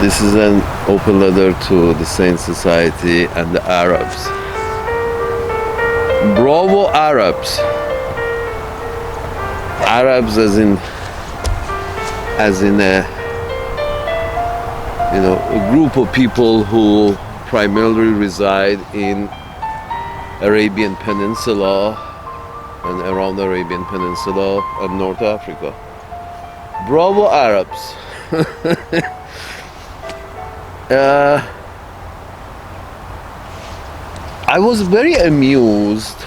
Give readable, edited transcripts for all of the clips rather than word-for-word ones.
This is an open letter to the Sane Society and the Arabs. Bravo Arabs. Arabs as in a group of people who primarily reside in Arabian Peninsula and around the Arabian Peninsula and North Africa. Bravo Arabs. I was very amused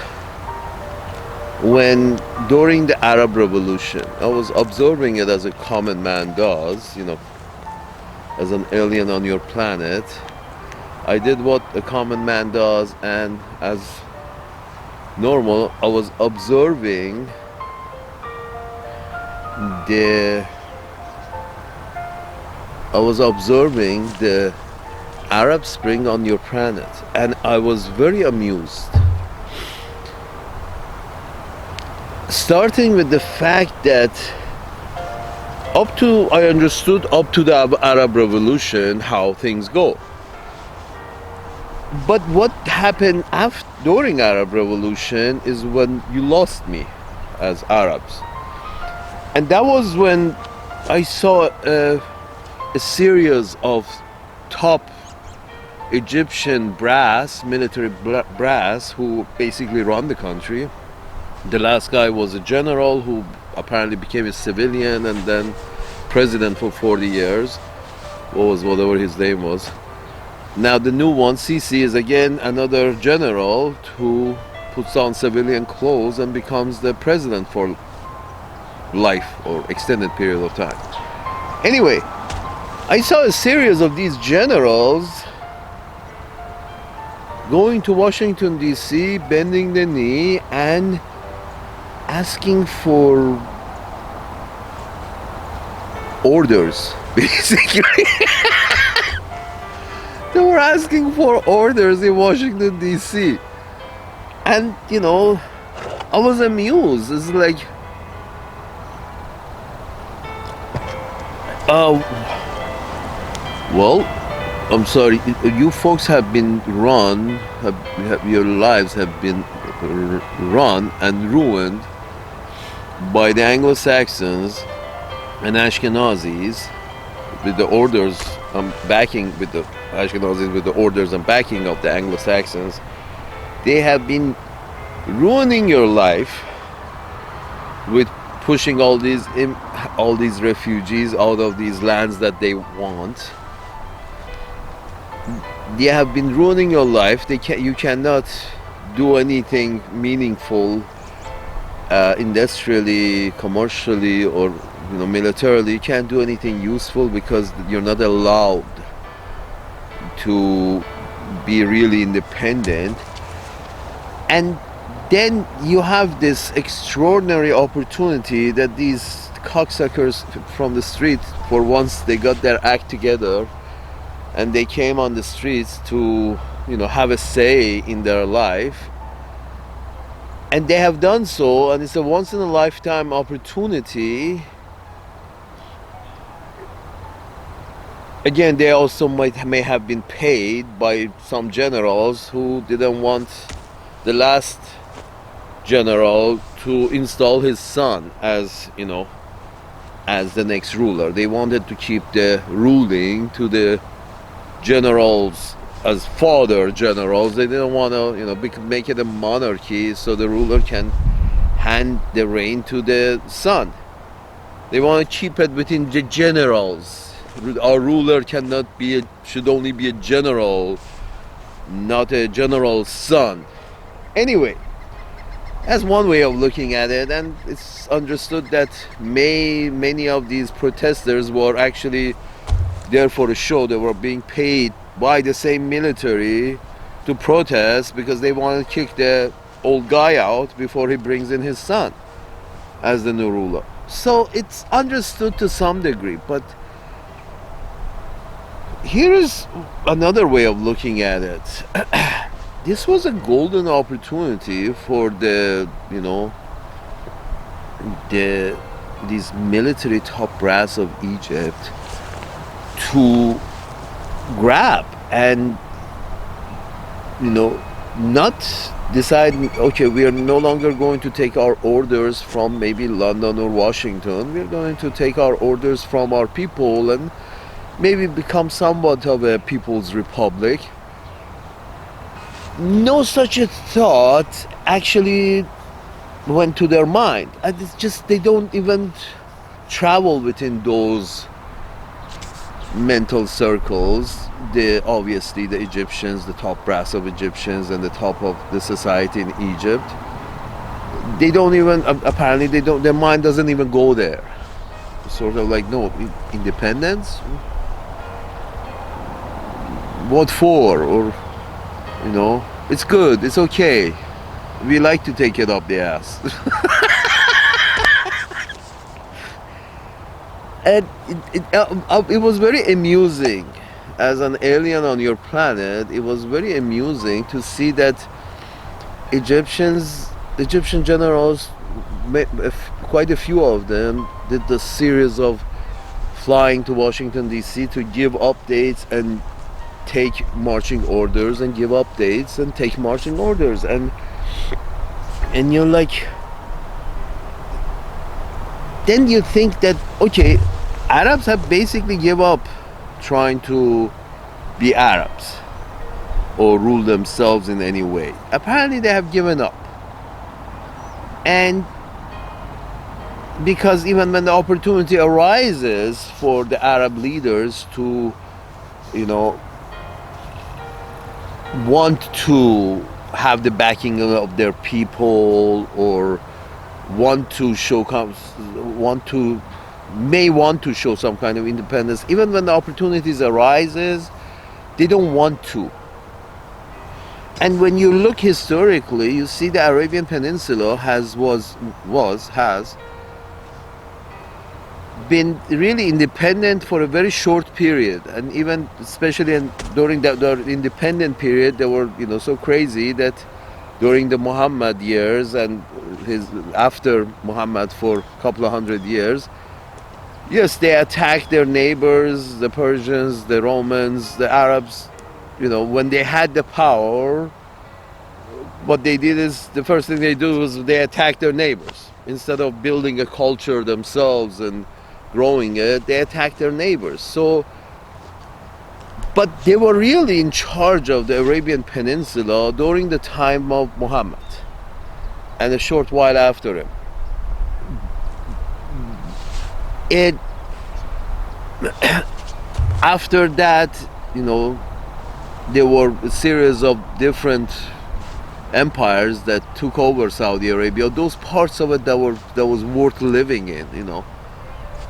when during the Arab Revolution, I was observing it as a common man does, as an alien on your planet. I did what a common man does, and as normal, I was observing the Arab Spring on your planet, and I was very amused. Starting with the fact that I understood up to the Arab Revolution how things go. But what happened during Arab Revolution is when you lost me as Arabs. And that was when I saw a series of top Egyptian military brass who basically run the country. The last guy was a general who apparently became a civilian and then president for 40 years. Whatever his name was. Now the new one, Sisi, is again another general who puts on civilian clothes and becomes the president for life or extended period of time. Anyway, I saw a series of these generals going to Washington DC, bending the knee and asking for orders, basically. They were asking for orders in Washington DC. And I was amused. It's like well, I'm sorry, you folks have been your lives have been run and ruined by the Anglo-Saxons and Ashkenazis with the orders backing with the Ashkenazis with the orders and backing of the Anglo-Saxons. They have been ruining your life with pushing all these refugees out of these lands that they want. They have been ruining your life. You cannot do anything meaningful, industrially, commercially, or militarily. You can't do anything useful because you're not allowed to be really independent. And then you have this extraordinary opportunity that these cocksuckers from the street, for once they got their act together and they came on the streets to have a say in their life, and they have done so, and it's a once in a lifetime opportunity. Again, they also may have been paid by some generals who didn't want the last general to install his son as the next ruler. They wanted to keep the ruling to the generals as father generals. They didn't want to make it a monarchy so the ruler can hand the reign to the son. They want to keep it between the generals. Our ruler should only be a general, not a general's son. Anyway, that's one way of looking at it, and it's understood that many of these protesters were actually there for a show. They were being paid by the same military to protest because they want to kick the old guy out before he brings in his son as the new ruler. So it's understood to some degree, but here is another way of looking at it. This was a golden opportunity for these military top brass of Egypt to grab and, you know, not decide, okay, we are no longer going to take our orders from maybe London or Washington. We're going to take our orders from our people and maybe become somewhat of a people's republic. No such a thought actually went to their mind. And it's just they don't even travel within those mental circles. Obviously the Egyptians, the top brass of Egyptians and the top of the society in Egypt, they don't even, apparently they don't, their mind doesn't even go there. Sort of like, no, independence, what for? Or, you know, it's good, it's okay, we like to take it up the ass. And it was very amusing as an alien on your planet. It was very amusing to see that Egyptian generals, quite a few of them, did the series of flying to Washington D.C. to give updates and take marching orders, and give updates and take marching orders, and you're like, then you think that, okay, Arabs have basically give up trying to be Arabs or rule themselves in any way. Apparently they have given up. And because even when the opportunity arises for the Arab leaders to, you know, want to have the backing of their people, or want to show some kind of independence, even when the opportunities arises, they don't want to. And when you look historically, you see the Arabian Peninsula has been really independent for a very short period, and even especially during the independent period, they were, you know, so crazy that during the Muhammad years and after Muhammad for a couple of hundred years, yes, they attacked their neighbors, the Persians, the Romans, the Arabs. You know, when they had the power, what they did is, the first thing they do was they attacked their neighbors. Instead of building a culture themselves and growing it, they attacked their neighbors. So, but they were really in charge of the Arabian Peninsula during the time of Muhammad and a short while after him. After that, you know, there were a series of different empires that took over Saudi Arabia. Those parts of it that was worth living in, you know,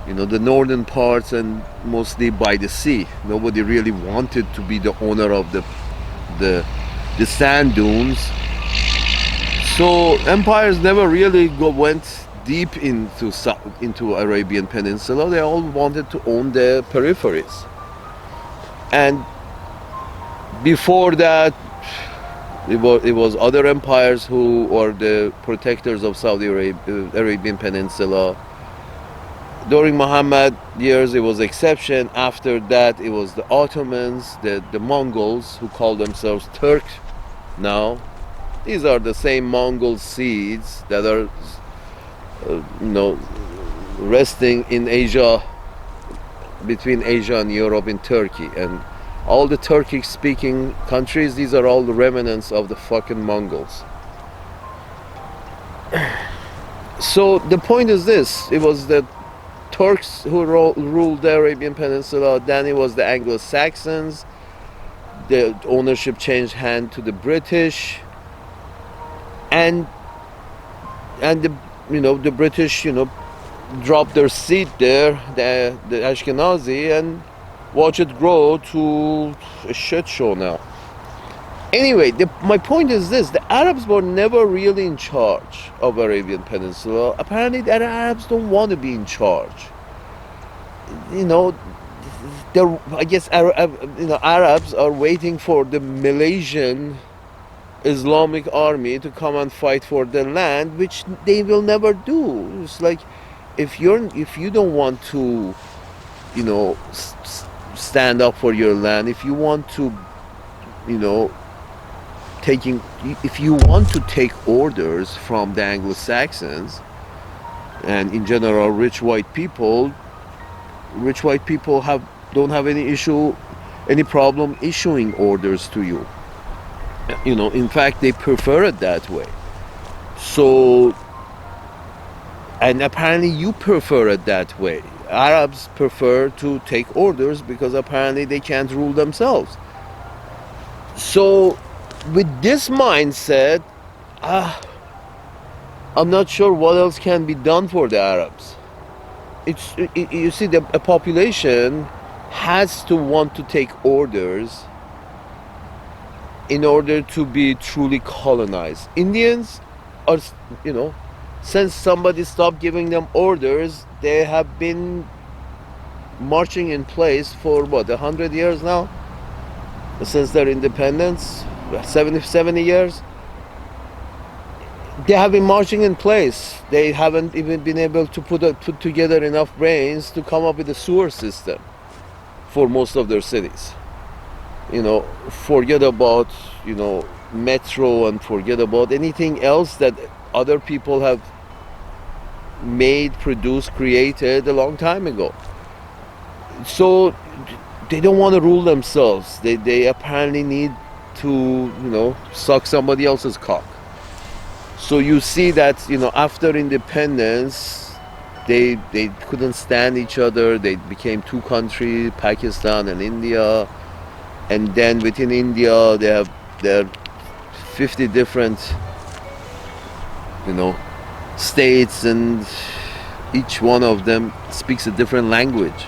the northern parts, and mostly by the sea. Nobody really wanted to be the owner of the sand dunes. So empires never really went deep into Arabian Peninsula. They all wanted to own the peripheries. And before that, it was other empires who were the protectors of Saudi Arabian Peninsula. During Muhammad years, it was exception. After that, it was the Ottomans, the Mongols, who call themselves Turks now. These are the same Mongol seeds that are, resting in Asia, between Asia and Europe, in Turkey. And all the Turkic-speaking countries, these are all the remnants of the fucking Mongols. So the point is this: it was the Turks who ruled the Arabian Peninsula. Then it was the Anglo-Saxons. The ownership changed hand to the British, and the British dropped their seat there, the Ashkenazi, and watch it grow to a shit show now. Anyway, my point is this: the Arabs were never really in charge of Arabian Peninsula. Apparently, the Arabs don't want to be in charge. I guess Arabs are waiting for the Malaysian Islamic army to come and fight for their land, which they will never do. It's like, if you don't want to, stand up for your land, if you want to, you know, taking if you want to take orders from the Anglo-Saxons and in general rich white people don't have any problem issuing orders to you. You know, in fact, they prefer it that way. So, and apparently you prefer it that way. Arabs prefer to take orders because apparently they can't rule themselves. So, with this mindset, I'm not sure what else can be done for the Arabs. You see, a population has to want to take orders in order to be truly colonized. Indians are, you know, since somebody stopped giving them orders, they have been marching in place for what, 100 years now? Since their independence, 70 years. They have been marching in place. They haven't even been able to put together enough brains to come up with a sewer system for most of their cities. You know, forget about, you know, metro and forget about anything else that other people have made, produced, created a long time ago. So they don't want to rule themselves. They apparently need to, you know, suck somebody else's cock. So you see that, you know, after independence, they couldn't stand each other. They became two countries, Pakistan and India. And then within India, there are 50 different, you know, states, and each one of them speaks a different language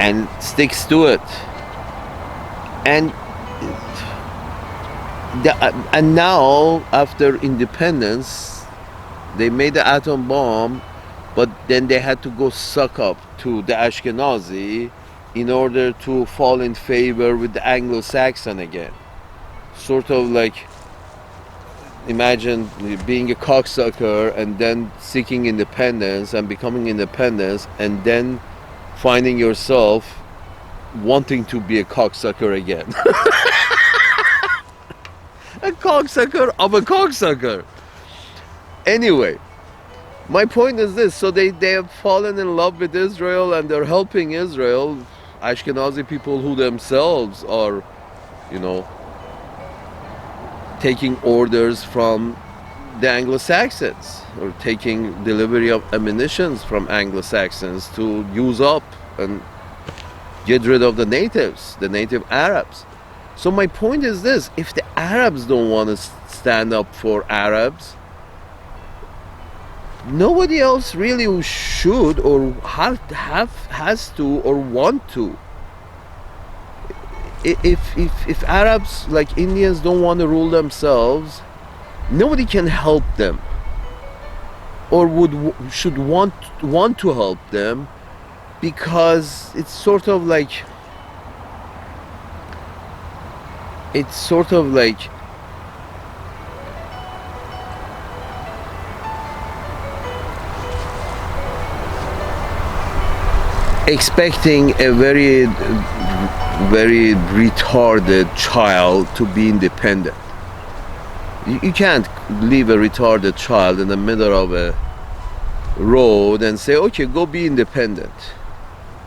and sticks to it. And and now, after independence, they made the atom bomb, but then they had to go suck up to the Ashkenazi in order to fall in favor with the Anglo-Saxon again. Sort of like, imagine being a cocksucker and then seeking independence and becoming independent, and then finding yourself wanting to be a cocksucker again. A cocksucker of a cocksucker. Anyway, my point is this. So they have fallen in love with Israel and they're helping Israel. Ashkenazi people who themselves are, you know, taking orders from the Anglo-Saxons, or taking delivery of ammunitions from Anglo-Saxons to use up and get rid of the natives, the native Arabs. So my point is this: if the Arabs don't want to stand up for Arabs, nobody else really who should or has to or want to. If Arabs like Indians don't want to rule themselves, nobody can help them or should want to help them, because it's sort of like expecting a very retarded child to be independent. You can't leave a retarded child in the middle of a road and say, okay, go be independent.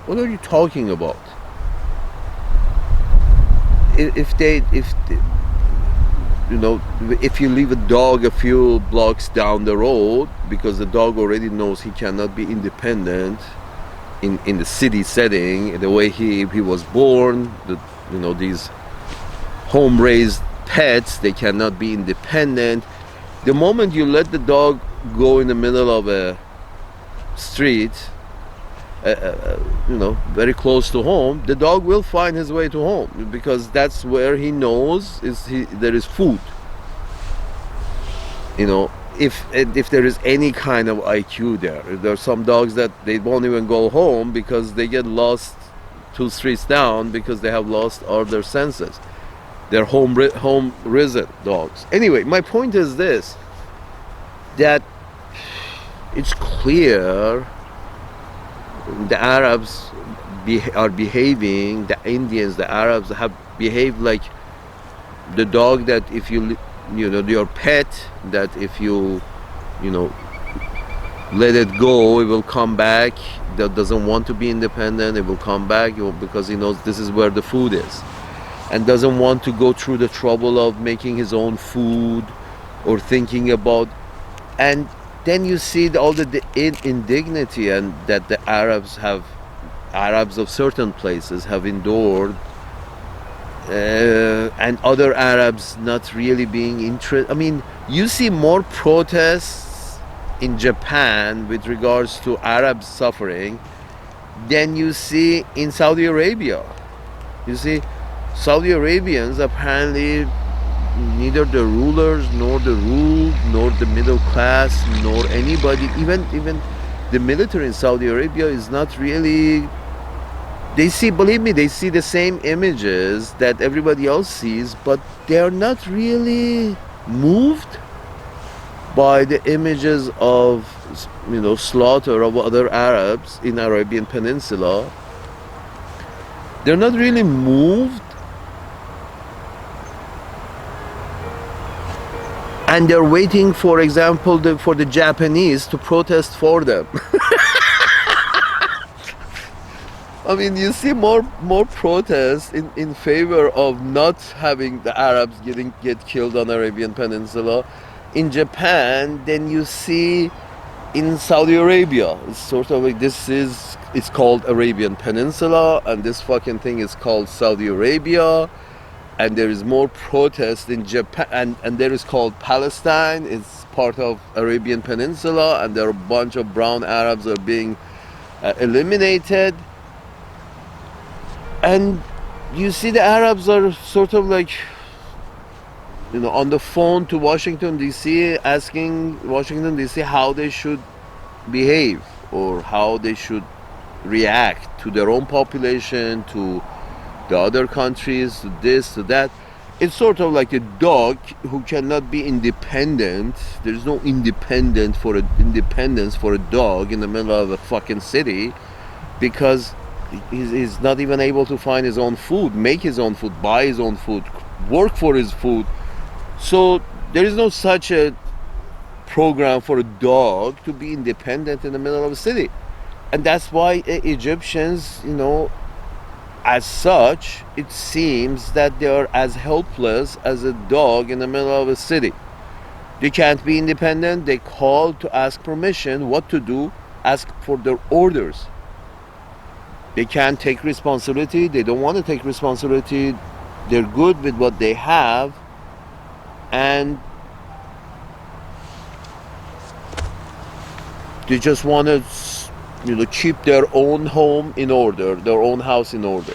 What are you talking about? If you leave a dog a few blocks down the road, because the dog already knows he cannot be independent in the city setting, the way he was born, these home-raised pets, they cannot be independent. The moment you let the dog go in the middle of a street, very close to home, the dog will find his way to home, because that's where he knows there is food. If there is any kind of IQ there are some dogs that they won't even go home because they get lost 2 streets down, because they have lost all their senses. They're home-risen dogs. Anyway, my point is this, that it's clear the Arabs are behaving, the Indians, the Arabs have behaved like the dog that if your pet, that if you know let it go, it will come back. That doesn't want to be independent, it will come back because he knows this is where the food is, and doesn't want to go through the trouble of making his own food or thinking about. And then you see all the indignity and that the Arabs of certain places have endured, and other Arabs not really being interested. I mean, you see more protests in Japan with regards to Arabs suffering than you see in Saudi Arabia. You see, Saudi Arabians apparently, neither the rulers nor the ruled nor the middle class nor anybody, even the military in Saudi Arabia is not really. They see, believe me, they see the same images that everybody else sees, but they are not really moved by the images of slaughter of other Arabs in Arabian Peninsula. They're not really moved, and they're waiting, for example, for the Japanese to protest for them. I mean, you see more protests in favor of not having the Arabs get killed on Arabian Peninsula in Japan than you see in Saudi Arabia. It's sort of like it's called Arabian Peninsula, and this fucking thing is called Saudi Arabia, and there is more protest in Japan, and there is called Palestine. It's part of Arabian Peninsula, and there are a bunch of brown Arabs are being eliminated. And you see the Arabs are sort of like, on the phone to Washington DC, asking Washington DC how they should behave or how they should react to their own population, to the other countries, to this, to that. It's sort of like a dog who cannot be independent. There's no independence for a dog in the middle of a fucking city, because he's not even able to find his own food, make his own food, buy his own food, work for his food. So there is no such a program for a dog to be independent in the middle of a city. And that's why Egyptians, as such, it seems that they are as helpless as a dog in the middle of a city. They can't be independent. They call to ask permission, what to do, ask for their orders. They can't take responsibility. They don't want to take responsibility. They're good with what they have, and they just want to, keep their own home in order, their own house in order.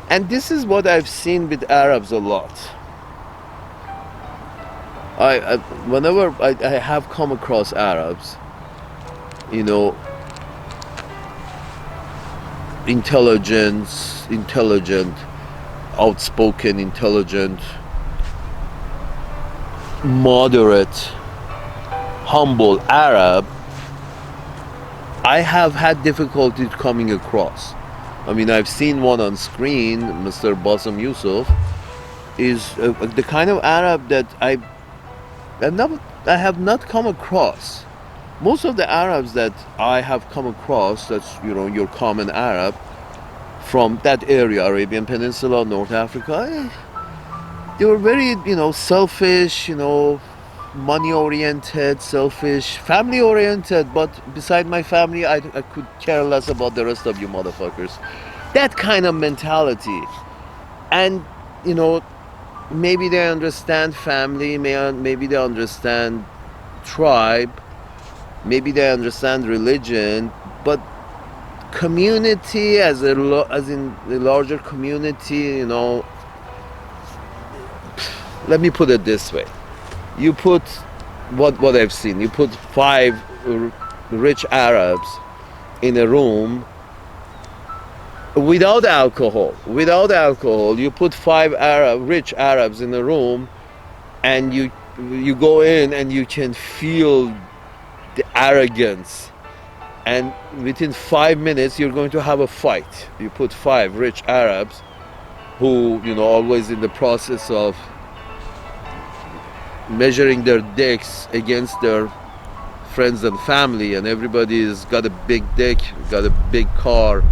And this is what I've seen with Arabs a lot. Whenever I have come across Arabs, intelligent, outspoken, intelligent, moderate, humble Arab, I have had difficulty coming across. I mean, I've seen one on screen, Mr. Bassem Yusuf, is the kind of Arab that I have not come across. Most of the Arabs that I have come across, that's your common Arab from that area, Arabian Peninsula, North Africa, they were very selfish, money oriented, selfish, family oriented. But beside my family, I could care less about the rest of you motherfuckers. That kind of mentality. And maybe they understand family, maybe they understand tribe, maybe they understand religion, but community as in the larger community, let me put it this way. You put what I've seen, you put 5 rich Arabs in a room without alcohol, you put 5 rich Arabs in a room, and you go in and you can feel the arrogance and within 5 minutes you're going to have a fight. You put five rich Arabs who, always in the process of measuring their dicks against their friends and family, and everybody's got a big dick, got a big car.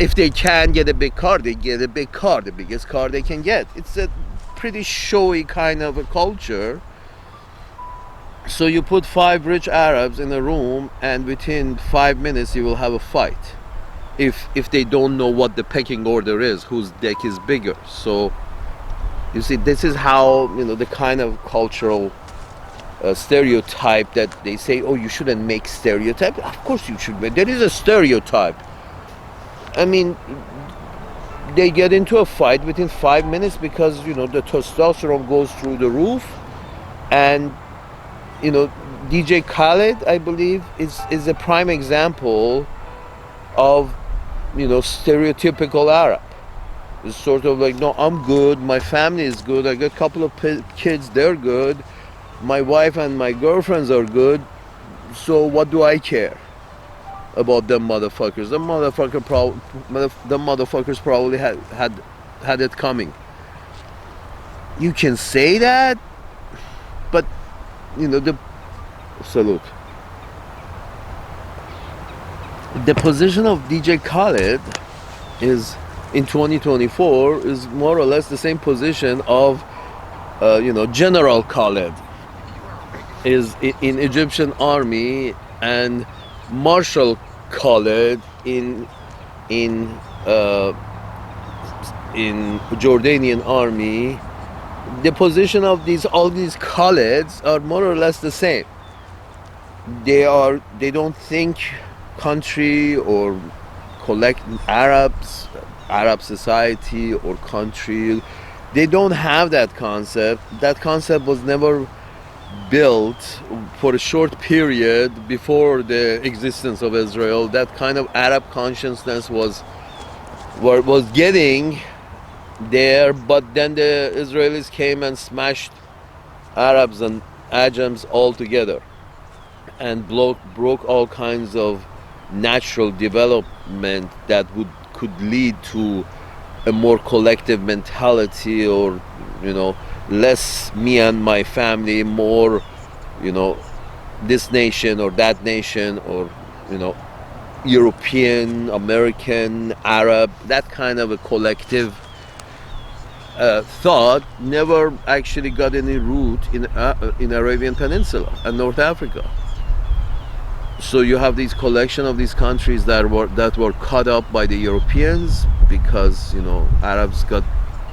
If they can get a big car, they get a big car, the biggest car they can get. It's a pretty showy kind of a culture. So you put five rich Arabs in a room, and within 5 minutes you will have a fight. If they don't know what the pecking order is, whose dick is bigger. So you see, this is how, the kind of cultural stereotype that they say, oh, you shouldn't make stereotype. Of course you should make. There is a stereotype. I mean, they get into a fight within 5 minutes because, the testosterone goes through the roof. And, DJ Khaled, I believe, is a prime example of, stereotypical Arab. It's sort of like, no, I'm good, my family is good, I got a couple of kids, they're good, my wife and my girlfriends are good, so what do I care about them motherfuckers? Them motherfuckers probably had it coming. You can say that, but the salute. The position of DJ Khaled is, in 2024, is more or less the same position of General Khaled is in Egyptian army, and Marshal Khaled in Jordanian army. The position of all these Khaleds are more or less the same. They don't think country or collect Arab society or country. They don't have that concept. That concept was never built for a short period before the existence of Israel. That kind of Arab consciousness was getting there, but then the Israelis came and smashed Arabs and Ajams all together and broke all kinds of natural development that could lead to a more collective mentality, or less me and my family, more this nation or that nation, or European, American, Arab. That kind of a collective thought never actually got any root in Arabian Peninsula and North Africa. So you have these collection of these countries that were cut up by the Europeans because Arabs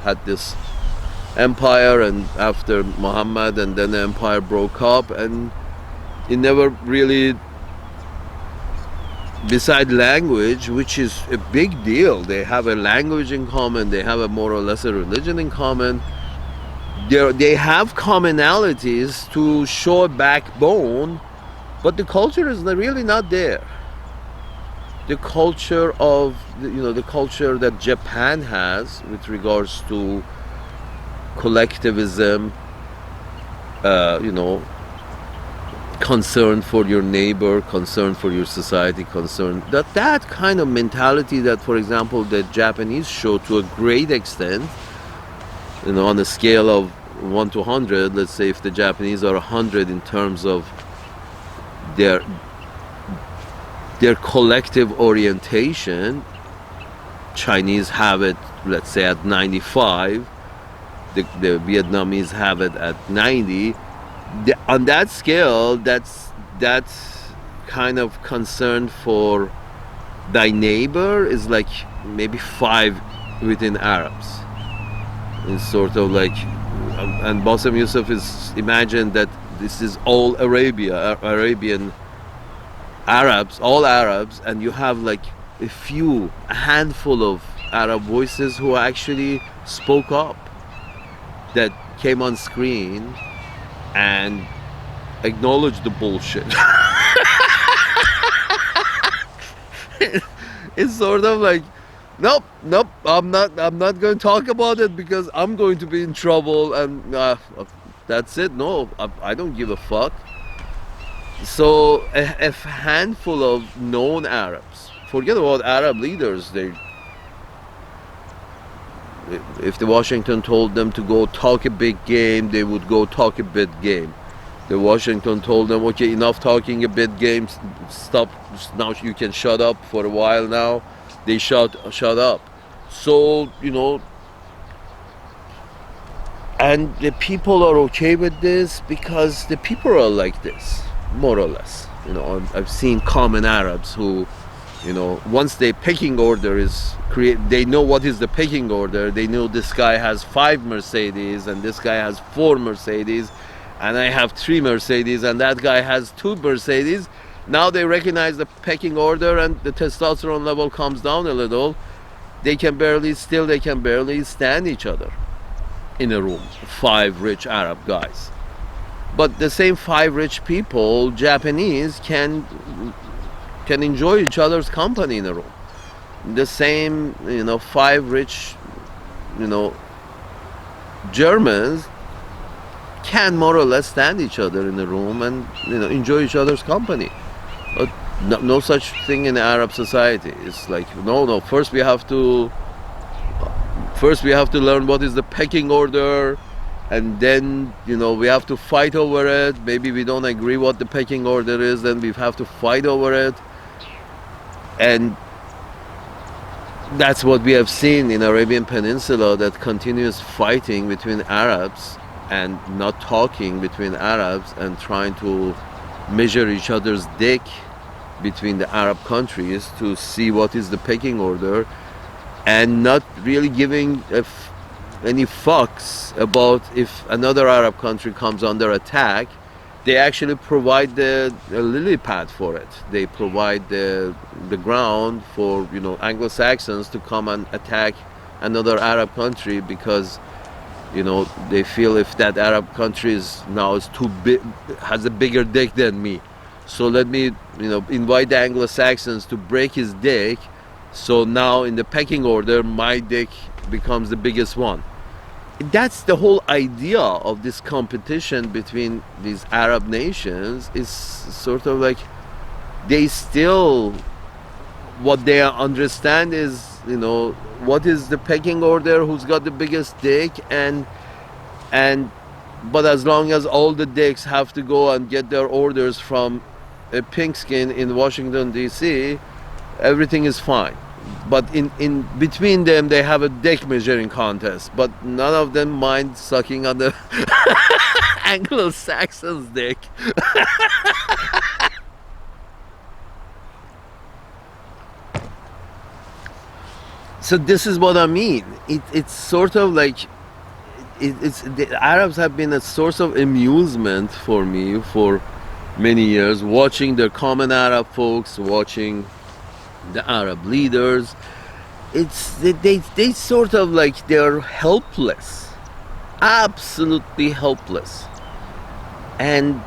had this empire, and after Muhammad, and then the empire broke up, and it never really, beside language, which is a big deal, they have a language in common, they have a more or less a religion in common, they have commonalities to show a backbone, but the culture is really not there. The culture of the culture that Japan has with regards to collectivism, concern for your neighbor, concern for your society, that kind of mentality that, for example, the Japanese show to a great extent, on a scale of 1 to 100. Let's say if the Japanese are 100 in terms of their collective orientation, Chinese have it, let's say, at 95. The Vietnamese have it at 90. On that scale, that's kind of concern for thy neighbor is like maybe 5 within Arabs. It's sort of like, and Bassem Youssef is imagined that this is all Arabian Arabs, all Arabs, and you have like a handful of Arab voices who actually spoke up, that came on screen and acknowledged the bullshit. It's sort of like, nope, I'm not going to talk about it because I'm going to be in trouble, and that's it. No, I don't give a fuck. So a handful of known Arabs, forget about Arab leaders, they, if the Washington told them to go talk a big game, they would go talk a big game. The Washington told them, okay, enough talking a big game, stop, now you can shut up for a while now. They shut up. So, and the people are okay with this because the people are like this, more or less. I've seen common Arabs who, once the pecking order is they know what is the pecking order. They know this guy has 5 Mercedes and this guy has 4 Mercedes and I have 3 Mercedes and that guy has 2 Mercedes. Now they recognize the pecking order and the testosterone level comes down a little. They can barely stand each other in a room, 5 rich Arab guys. But the same 5 rich people, Japanese, can enjoy each other's company in a room. The same, 5 rich, Germans can more or less stand each other in the room and enjoy each other's company. But no such thing in Arab society. It's like no. First we have to learn what is the pecking order, and then we have to fight over it. Maybe we don't agree what the pecking order is, then we have to fight over it. And that's what we have seen in Arabian Peninsula, that continuous fighting between Arabs and not talking between Arabs and trying to measure each other's dick between the Arab countries to see what is the pecking order, and not really giving any fucks about if another Arab country comes under attack. They actually provide the lily pad for it. They provide the ground for Anglo-Saxons to come and attack another Arab country, because they feel if that Arab country is too big, has a bigger dick than me, so let me invite the Anglo-Saxons to break his dick, so now in the pecking order my dick becomes the biggest one. That's the whole idea of this competition between these Arab nations. Is sort of like they still, what they understand is what is the pecking order, who's got the biggest dick, and but as long as all the dicks have to go and get their orders from a pink skin in Washington DC, everything is fine. But in between them they have a dick measuring contest, but none of them mind sucking on the Anglo-Saxon's dick. So this is what I mean. It's sort of like it's the Arabs have been a source of amusement for me for many years, watching the common Arab folks, watching the Arab leaders. It's they sort of like they're helpless, absolutely helpless, and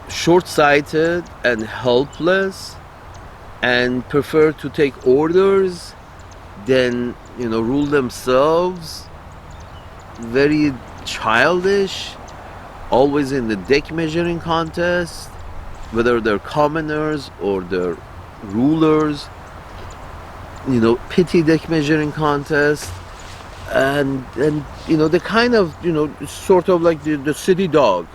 short-sighted and helpless, and prefer to take orders than rule themselves. Very childish, always in the dick measuring contest, whether they're commoners or they're rulers. Pity dick measuring contest, and the kind of sort of like the city dog.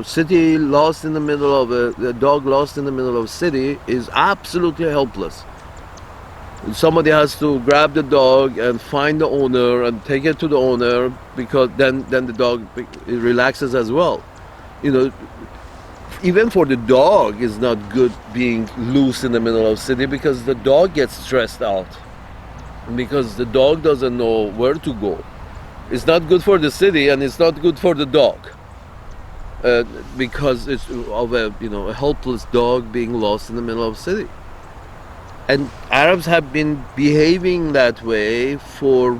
City lost in the middle of the dog lost in the middle of a city is absolutely helpless. Somebody has to grab the dog and find the owner and take it to the owner, because then the dog relaxes as well. Even for the dog, it's not good being loose in the middle of the city, because the dog gets stressed out, because the dog doesn't know where to go. It's not good for the city, and it's not good for the dog, because it's of a helpless dog being lost in the middle of the city. And Arabs have been behaving that way for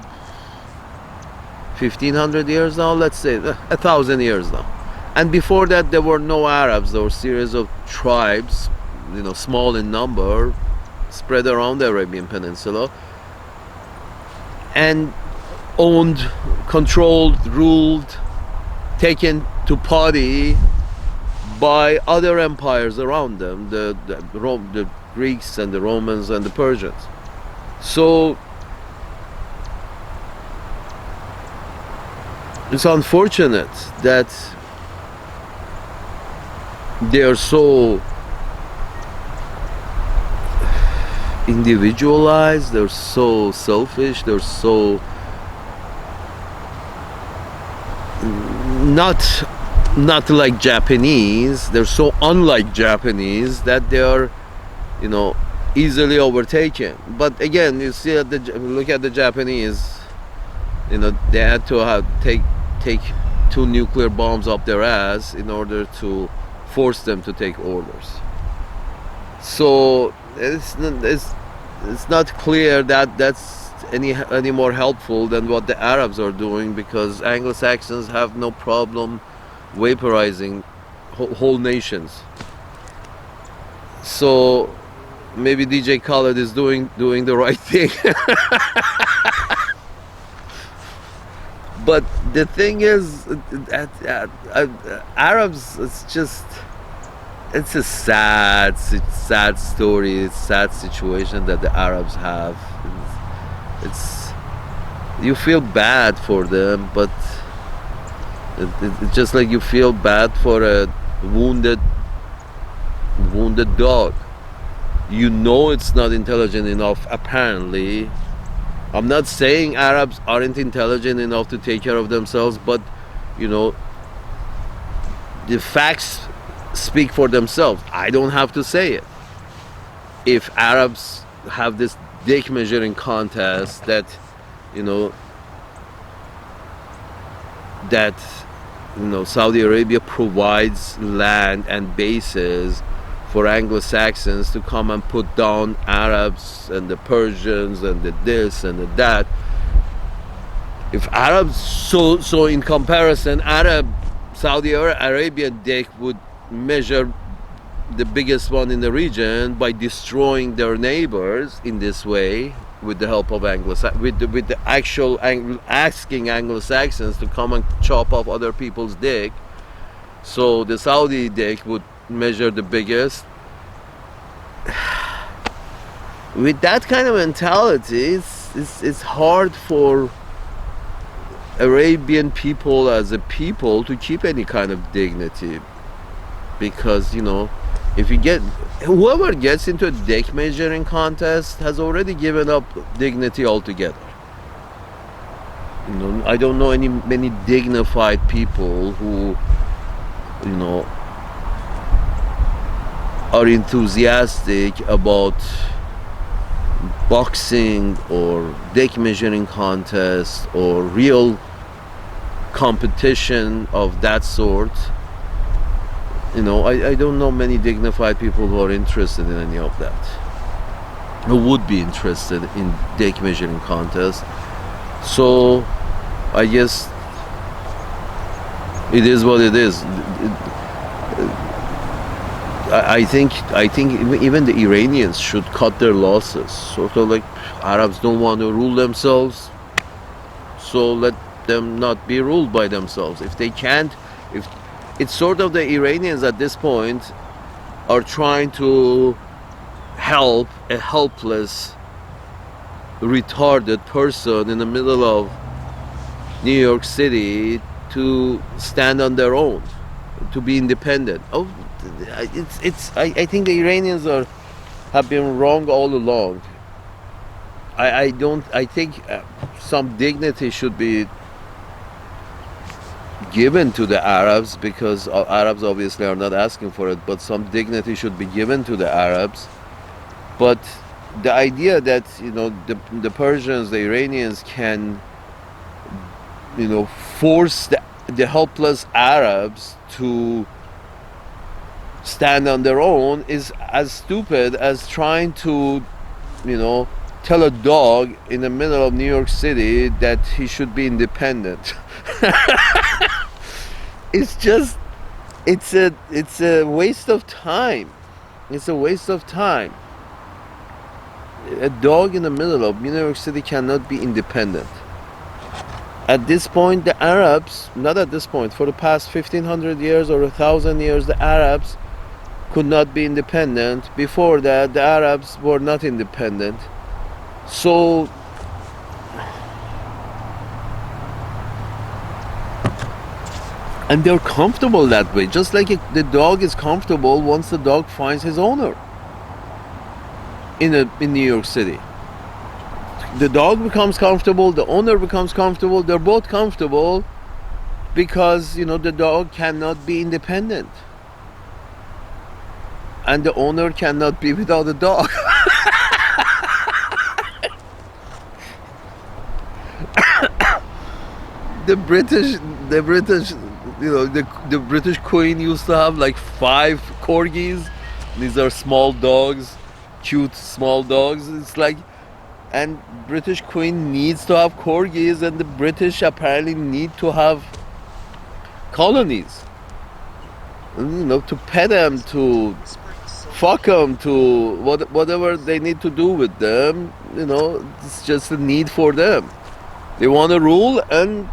1,500 years now, let's say 1,000 years now. And before that there were no Arabs. There were a series of tribes, small in number, spread around the Arabian Peninsula, and owned, controlled, ruled, taken to party by other empires around them, the Greeks and the Romans and the Persians. So it's unfortunate that they are so individualized, they're so selfish, they're so not like Japanese, they're so unlike Japanese that they are, easily overtaken. But again, you see look at the Japanese, they had to take two nuclear bombs up their ass in order to force them to take orders. So it's not clear that that's any more helpful than what the Arabs are doing, because Anglo-Saxons have no problem vaporizing whole nations. So maybe DJ Khaled is doing the right thing. But the thing is, Arabs, it's a sad story, it's a sad situation that the Arabs have. It's you feel bad for them, but it's just like you feel bad for a wounded dog. It's not intelligent enough, apparently. I'm not saying Arabs aren't intelligent enough to take care of themselves, but the facts speak for themselves. I don't have to say it. If Arabs have this dick measuring contest that Saudi Arabia provides land and bases for Anglo-Saxons to come and put down Arabs and the Persians and the this and the that. If Arabs, so in comparison, Saudi Arabian dick would measure the biggest one in the region by destroying their neighbors in this way, with the help of with the actual asking Anglo-Saxons to come and chop off other people's dick. So the Saudi dick would measure the biggest. With that kind of mentality, it's hard for Arabian people as a people to keep any kind of dignity, because if you get whoever gets into a dick measuring contest has already given up dignity altogether. I don't know many dignified people who are enthusiastic about boxing or dick measuring contests or real competition of that sort. I don't know many dignified people who are interested in any of that, who would be interested in dick measuring contests. So I guess it is what it is. I think even the Iranians should cut their losses. Sort of like Arabs don't want to rule themselves, so let them not be ruled by themselves. If they can't, if it's sort of the Iranians at this point are trying to help a helpless, retarded person in the middle of New York City to stand on their own, to be independent. I think the Iranians have been wrong all along. I think some dignity should be given to the Arabs, because Arabs obviously are not asking for it, but some dignity should be given to the Arabs. But the idea that the Persians, the Iranians can force the helpless Arabs to stand on their own is as stupid as trying to tell a dog in the middle of New York City that he should be independent. It's a waste of time. It's a waste of time. A dog in the middle of New York City cannot be independent. At this point, the Arabs, not at this point, for the past 1500 years or 1000 years, the Arabs could not be independent. Before that, the Arabs were not independent. So, and they're comfortable that way, just like the dog is comfortable once the dog finds his owner in New York City. The dog becomes comfortable, the owner becomes comfortable, they're both comfortable because, the dog cannot be independent. And the owner cannot be without a dog. the British, the British Queen used to have like 5 corgis. These are small dogs, cute small dogs. It's like, and British Queen needs to have corgis, and the British apparently need to have colonies. To pet them, to fuck them, to whatever they need to do with them. It's just a need for them. They want to rule, and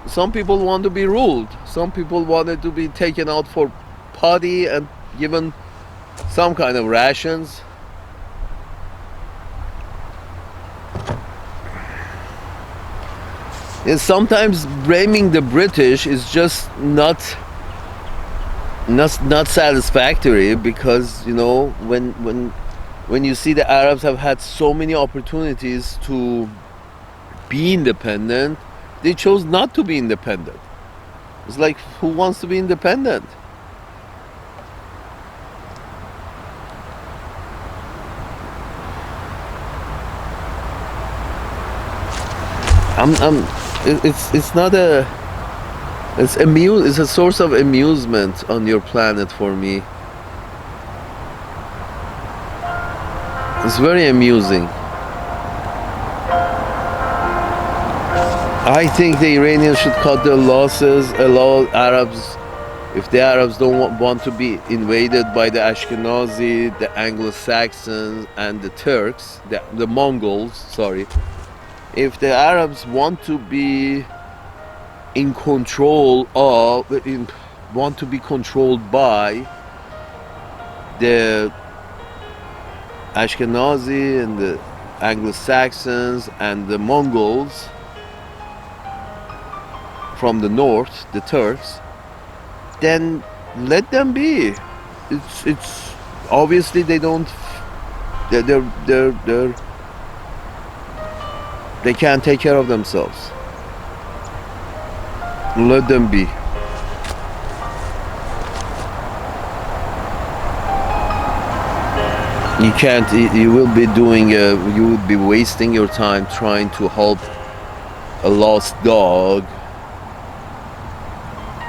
some people want to be ruled. Some people wanted to be taken out for potty and given some kind of rations. And sometimes blaming the British is just not satisfactory, because when you see the Arabs have had so many opportunities to be independent, they chose not to be independent. It's like, who wants to be independent? It's not a. It's a source of amusement on your planet for me. It's very amusing. I think the Iranians should cut their losses, allow Arabs, if the Arabs don't want to be invaded by the Ashkenazi, the Anglo-Saxons, and the Turks, the Mongols, sorry. If the Arabs want to be want to be controlled by the Ashkenazi and the Anglo-Saxons and the Mongols from the north, the Turks, then let them be. It's obviously they can't take care of themselves. Let them be. You can't. You will be you will be wasting your time trying to help a lost dog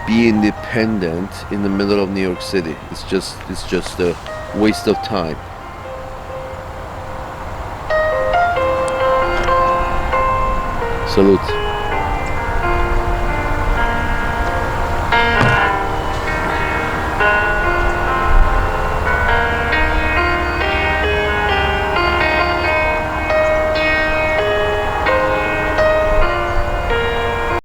be independent in the middle of New York City. It's just a waste of time. Salute.